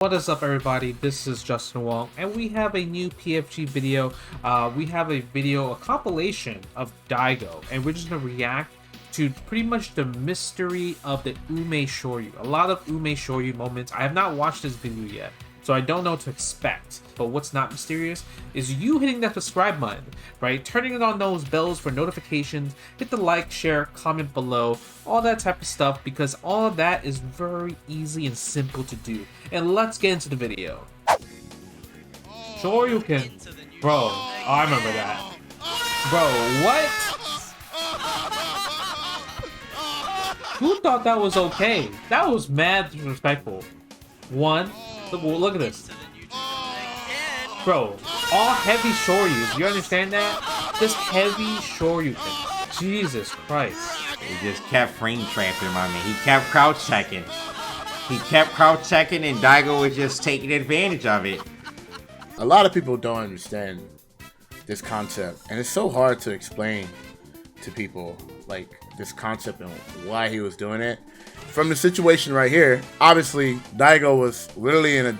What is up, everybody? This is Justin Wong, and we have a new PFG video. We have a compilation of Daigo, and we're just gonna react to pretty much the mystery of the Ume Shoryu. A lot of Ume Shoryu moments. I have not watched this video yet, so I don't know what to expect. But what's not mysterious is you hitting that subscribe button, right? Turning on those bells for notifications, hit the like, share, comment below, all that type of stuff, because all of that is very easy and simple to do. And let's get into the video. Shoryuken. Bro, oh, I remember that. Bro, what? Who thought that was okay? That was mad disrespectful. One, look at this. Bro, all heavy Shoryus, you understand that? Just heavy Shoryuken. Jesus Christ. He just kept frame trapping, my man. He kept crouch checking. He kept crouch checking, and Daigo was just taking advantage of it. A lot of people don't understand this concept, and it's so hard to explain to people, like, this concept and why he was doing it. From the situation right here, obviously Daigo was literally in a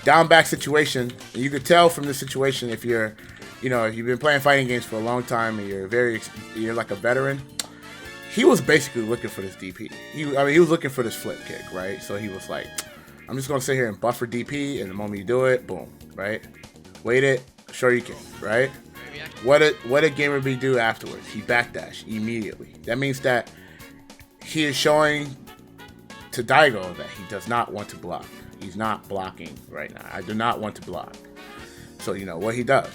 down back situation. And you could tell from this situation, if you're, if you've been playing fighting games for a long time and you're like a veteran, he was basically looking for this DP. He was looking for this flip kick, right? So he was like, I'm just gonna sit here and buffer DP, and the moment you do it, boom, right? Wait it, sure you can, right? What did Gamer B do afterwards? He backdashed immediately. That means that he is showing to Daigo that he does not want to block. He's not blocking right now. I do not want to block. So you know what he does?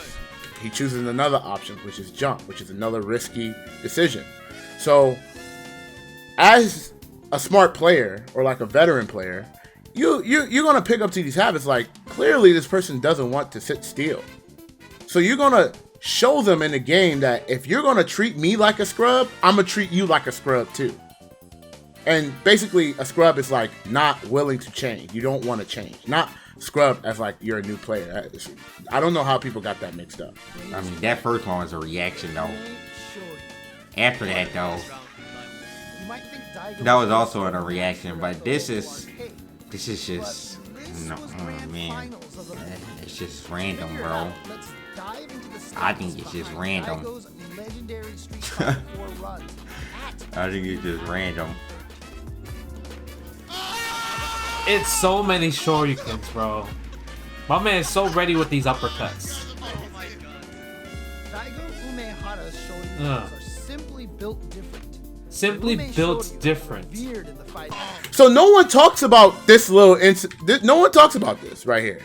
He chooses another option, which is jump, which is another risky decision. So as a smart player or like a veteran player, you're gonna pick up to these habits. Like, clearly this person doesn't want to sit still. So you're gonna show them in the game that if you're gonna treat me like a scrub, I'm gonna treat you like a scrub too. And basically, a scrub is like not willing to change. You don't want to change. Not scrub as like you're a new player. I don't know how people got that mixed up. I mean, that first one was a reaction, though. After that, though, that was also a reaction. But this is just, no, oh man, it's just random, bro. I think it's just random. I think it's just random. It's so many Shoryukens, bro. My man is so ready with these uppercuts. Simply built different. Simply built different. So no one talks about this little incident. No one talks about this right here.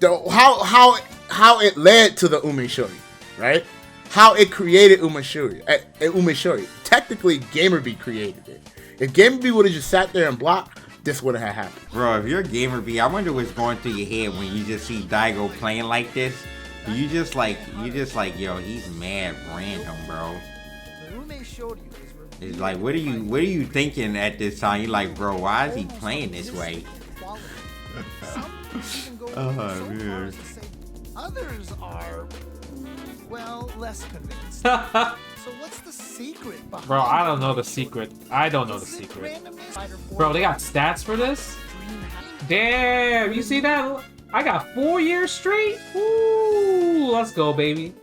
How it led to the Ume Shoryu, right? How it created Ume Shoryu. Technically, Gamer B created it. If Gamer B would have just sat there and blocked, this would have happened. Bro, if you're Gamer B, I wonder what's going through your head when you just see Daigo playing like this. You just like, yo, he's mad random, bro. It's like, what are you thinking at this time? You're like, bro, why is he playing this way? Oh man. Others are, well, less convinced. So what's the secret behind? Bro, I don't know the secret. I don't know the secret. Bro, they got stats for this? Damn, you see that? I got 4 years straight? Ooh, let's go, baby.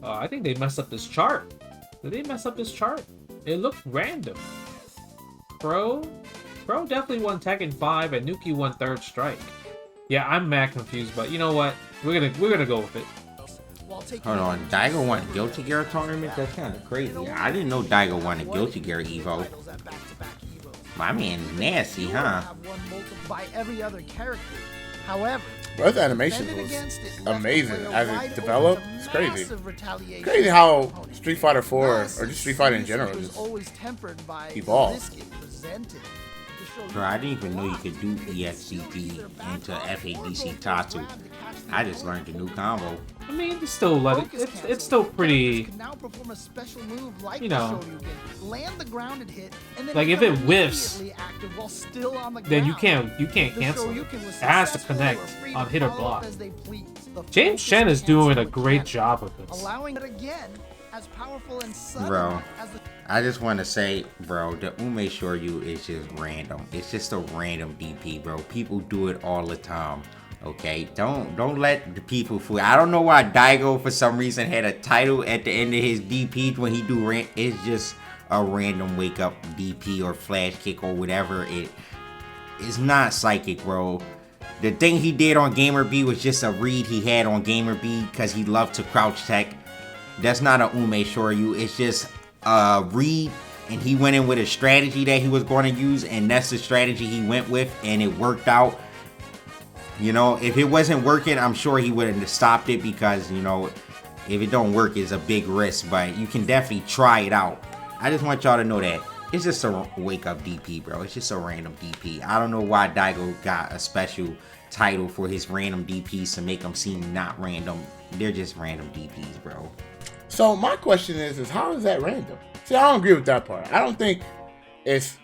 I think they messed up this chart. Did they mess up this chart? It looked random. Pro definitely won Tekken 5 and Nuki won Third Strike. Yeah, I'm mad confused, but you know what? We're gonna go with it. Hold on, Daigo won a Guilty Gear tournament? That's kind of crazy. I didn't know Daigo won a Guilty Gear Evo. My man's nasty, huh? However, Both animations was amazing as it developed. It's crazy. Crazy how Street Fighter 4 or just Street Fighter in general just evolved. Bro, I didn't even know you could do ESCP into FADC Tatsu. I just learned a new combo. I mean, it's still it's still pretty, you know, like if it whiffs, then you can't cancel it. It has to connect on hit or block. James Chen is doing a great job with this. as powerful and subtle Bro, as the I just want to say, bro, the Ume Shoryu is just random. It's just a random DP, bro. People do it all the time. Okay, don't let the people fool. I don't know why Daigo for some reason had a title at the end of his DP when he do rant. It's just a random wake up DP or flash kick or whatever. It's not psychic, bro. The thing he did on Gamer B was just a read he had on Gamer B because he loved to crouch tech. That's not a Ume Shoryu. It's just a read, and he went in with a strategy that he was going to use, and that's the strategy he went with, and it worked out. You know, if it wasn't working, I'm sure he would have stopped it because, you know, if it don't work, it's a big risk. But you can definitely try it out. I just want y'all to know that it's just a wake-up DP, bro. It's just a random DP. I don't know why Daigo got a special title for his random DPs to make them seem not random. They're just random DPs, bro. So my question is how is that random? See, I don't agree with that part. I don't think it's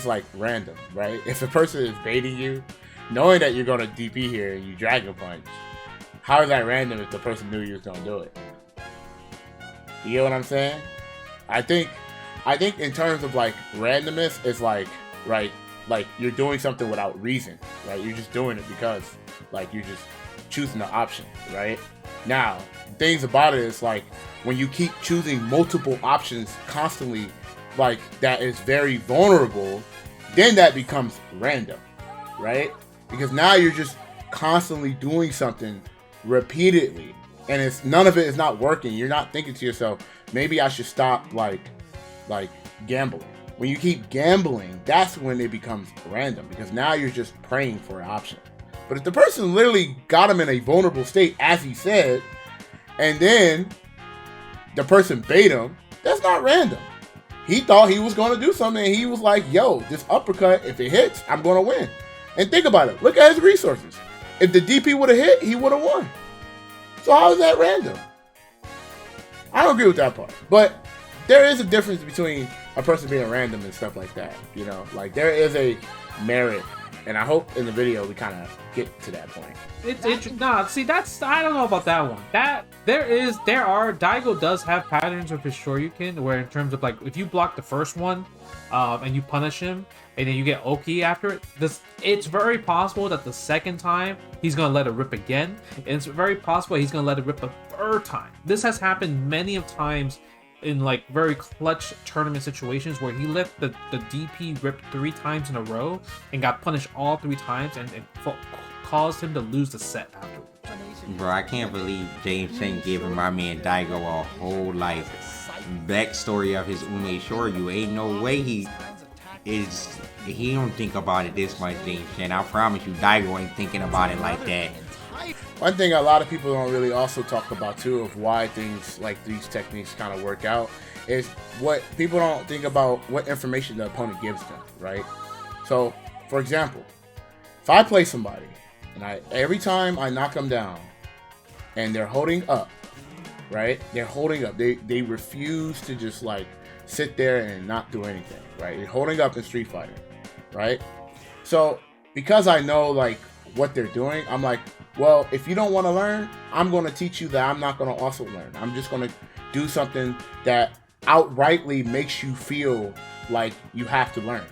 like random, right? If a person is baiting you, knowing that you're gonna DP here and you Dragon Punch, how is that random if the person knew you was gonna do it? You get what I'm saying? I think in terms of like randomness, it's like, right, like you're doing something without reason, right? You're just doing it because like you're just choosing the option, right? Now, things about it is like when you keep choosing multiple options constantly, like that is very vulnerable, then that becomes random, right? Because now you're just constantly doing something repeatedly, and it's none of it is not working. You're not thinking to yourself, maybe I should stop like gambling. When you keep gambling, that's when it becomes random, because now you're just praying for an option. But if the person literally got him in a vulnerable state, as he said, and then the person bait him, that's not random. He thought he was going to do something, and he was like, yo, this uppercut, if it hits, I'm going to win. And think about it. Look at his resources. If the DP would have hit, he would have won. So how is that random? I don't agree with that part. But there is a difference between a person being random and stuff like that. You know, like there is a merit. And I hope in the video we kind of get to that point. Nah, see, I don't know about that one. Daigo does have patterns of his Shoryuken where in terms of like, if you block the first one, and you punish him, and then you get Oki after it, it's very possible that the second time he's gonna let it rip again, and it's very possible he's gonna let it rip a third time. This has happened many of times in like very clutch tournament situations where he let the DP rip 3 times in a row and got punished all 3 times, and it caused him to lose the set afterwards. Bro, I can't believe James Chen giving my man Daigo a whole life backstory of his Ume Shoryu. Ain't no way he don't think about it this much, James Chen. I promise you, Daigo ain't thinking about it like that. One thing a lot of people don't really also talk about too of why things like these techniques kind of work out is what people don't think about, what information the opponent gives them, right? So, for example, if I play somebody and every time I knock them down and they're holding up, right? They're holding up. They refuse to just like sit there and not do anything, right? They're holding up in Street Fighter, right? So because I know like what they're doing, I'm like, well, if you don't want to learn, I'm going to teach you that I'm not going to also learn. I'm just going to do something that outrightly makes you feel like you have to learn.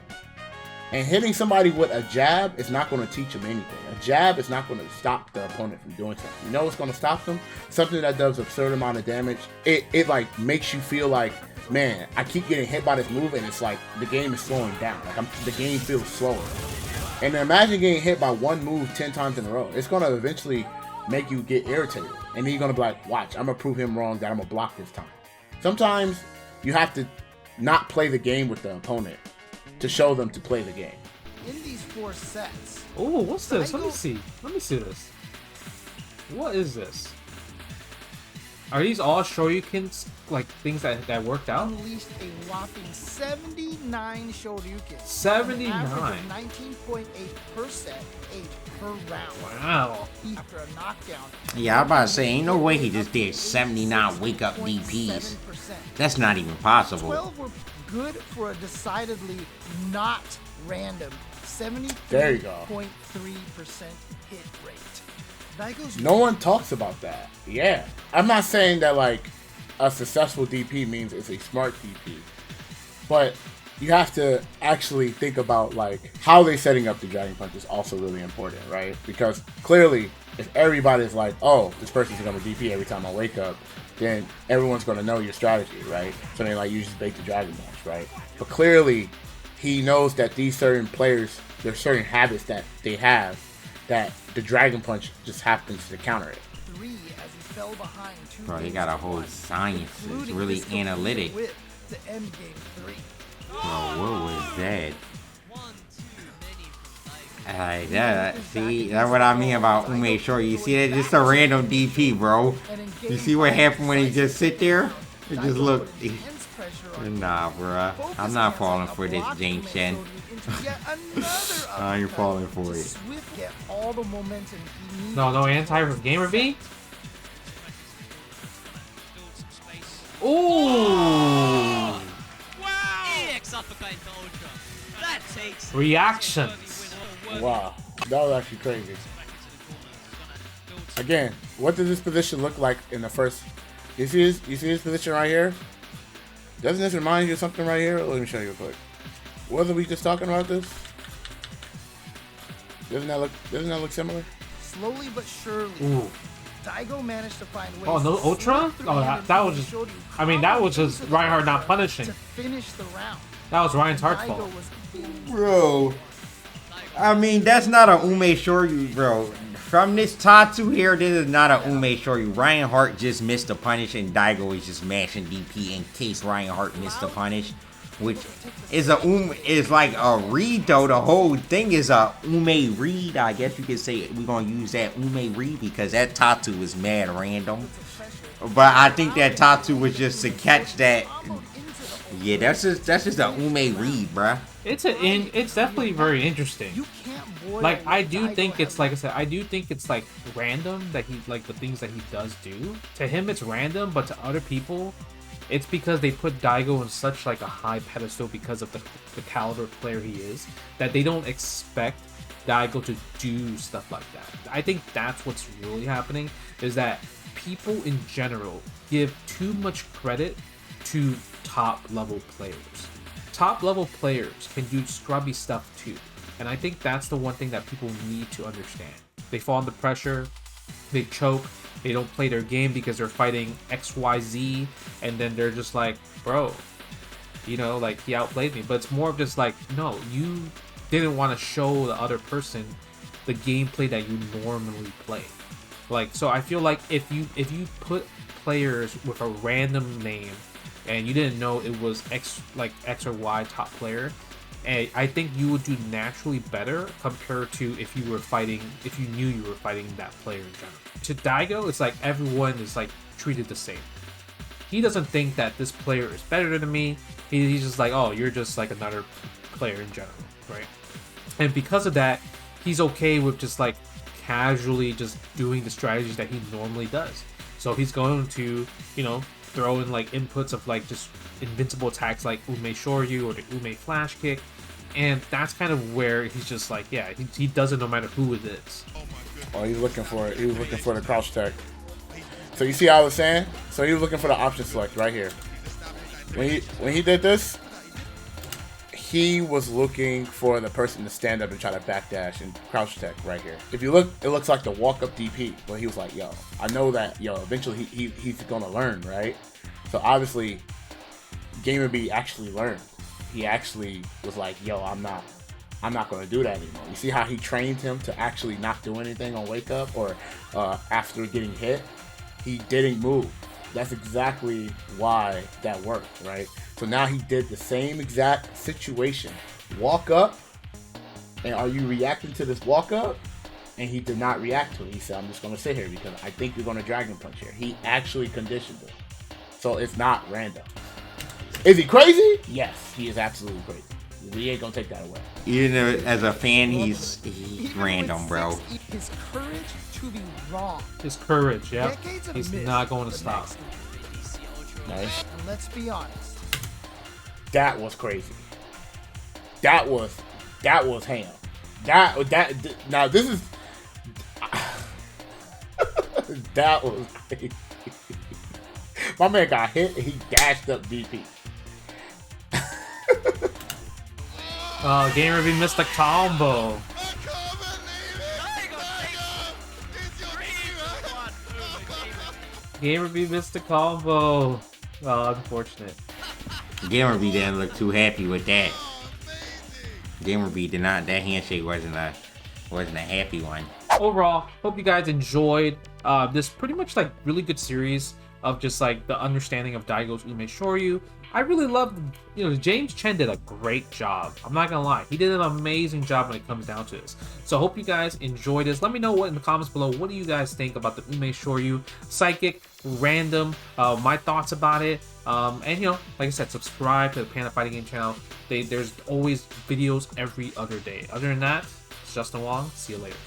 And hitting somebody with a jab is not going to teach them anything. A jab is not going to stop the opponent from doing something. You know what's going to stop them? Something that does absurd amount of damage. It like makes you feel like, man, I keep getting hit by this move, and it's like the game is slowing down. Like the game feels slower. And imagine getting hit by one move 10 times in a row. It's going to eventually make you get irritated. And then you're going to be like, watch, I'm going to prove him wrong that I'm going to block this time. Sometimes you have to not play the game with the opponent to show them to play the game. In these 4 sets. Oh, what's this? Let me see this. What is this? Are these all Shoryukens, like things that worked out? Unleashed a whopping 79 Shoryukens. 79. 19.8 per set, 8 per round. Wow. After a knockdown. Yeah, I'm about to say, ain't no way he just did 79 wake-up DPs. That's not even possible. 12 were good for a decidedly not random 73.3% hit rate. No one talks about that. Yeah. I'm not saying that like a successful DP means it's a smart DP. But you have to actually think about like how they're setting up the Dragon Punch is also really important, right? Because clearly, if everybody's like, oh, this person's gonna DP every time I wake up, then everyone's gonna know your strategy, right? So they like you just bait the Dragon Punch, right? But clearly, he knows that these certain players, there's certain habits that they have that the Dragon Punch just happens to counter it. Bro, he got a whole science. It's really analytic. Bro, what was that? See, that's what I mean about Ume Short. You see that? Just a random DP, bro. You see what happened when he just sit there? It just looked. Nah, bro. I'm not falling for this, James Chen. I ain't falling for it. No anti gamer V? Ooh! Reactions. Wow, that was actually crazy. Again, what does this position look like in the first? You see this position right here? Doesn't this remind you of something right here? Let me show you real quick. Wasn't we just talking about this? Doesn't that look similar? Slowly but surely. Ooh. Daigo managed to find ways. Oh, no Ultra? Oh, that was just. I mean, that was just Reinhardt not punishing. To finish the round. That was Ryan's Hart's fault. Bro. I mean, that's not a Ume Shoryu, bro. From this Tatu here, this is not a Ume Shoryu. Reinhardt just missed the punish, and Daigo is just mashing DP in case Reinhardt missed the punish. Which is like a read though. The whole thing is a Ume read. I guess you could say we're gonna use that Ume read because that Tatu is mad random. But I think that Tatu was just to catch that. Yeah, that's just a Ume read, bruh. It's definitely very interesting. Like I do think it's like I said, I do think it's like random that he like the things that he does do. To him it's random, but to other people, it's because they put Daigo in such like a high pedestal because of the caliber player he is that they don't expect Daigo to do stuff like that. I think that's what's really happening is that people in general give too much credit to top level players. Top level players can do scrubby stuff too. And I think that's the one thing that people need to understand. They fall under pressure, they choke, they don't play their game because they're fighting XYZ, and then they're just like, bro, you know, like he outplayed me. But it's more of just like, no, you didn't want to show the other person the gameplay that you normally play. Like, so I feel like if you put players with a random name and you didn't know it was X or Y top player, and I think you would do naturally better compared to if you knew you were fighting that player in general. To Daigo, it's like everyone is like treated the same. He doesn't think that this player is better than me. He's just like, oh, you're just like another player in general, right? And because of that, he's okay with just like casually just doing the strategies that he normally does. So he's going to, you know, throw in like inputs of like just invincible attacks like Ume Shoryu or the Ume Flash Kick, and that's kind of where he's just like, yeah, he does it no matter who it is. Oh, he's looking for it. He was looking for the crouch tech. So you see how I was saying? So he was looking for the option select right here. When he did this, he was looking for the person to stand up and try to backdash and crouch tech right here. If you look, it looks like the walk up DP. But he was like, yo, I know that, yo, eventually he's gonna learn, right? So obviously, Gamer B actually learned. He actually was like, yo, I'm not gonna do that anymore. You see how he trained him to actually not do anything on wake up or after getting hit? He didn't move. That's exactly why that worked, right? So now he did the same exact situation. Walk up, and are you reacting to this walk up? And he did not react to it. He said, I'm just gonna sit here because I think you're gonna Dragon Punch here. He actually conditioned it. So it's not random. Is he crazy? Yes, he is absolutely crazy. We ain't gonna take that away. Even as a fan, he's random, bro. His courage to be wrong. His courage, yeah. He's not going to stop. Nice. And let's be honest. That was crazy. That was ham. That now this is that was crazy. My man got hit and he dashed up DP. Game Review missed a combo. Game Review missed a combo. Oh, unfortunate. Gamerby didn't look too happy with that. Gamerby did not. That handshake wasn't a happy one. Overall, hope you guys enjoyed this pretty much like really good series of just like the understanding of Daigo's Ume Shoryu. I really loved, James Chen did a great job. I'm not gonna lie, he did an amazing job when it comes down to this. So I hope you guys enjoyed this. Let me know what in the comments below. What do you guys think about the Ume Shoryu Psychic Random? My thoughts about it. And like I said, subscribe to the Panda Fighting Game channel. There's always videos every other day. Other than that, it's Justin Wong. See you later.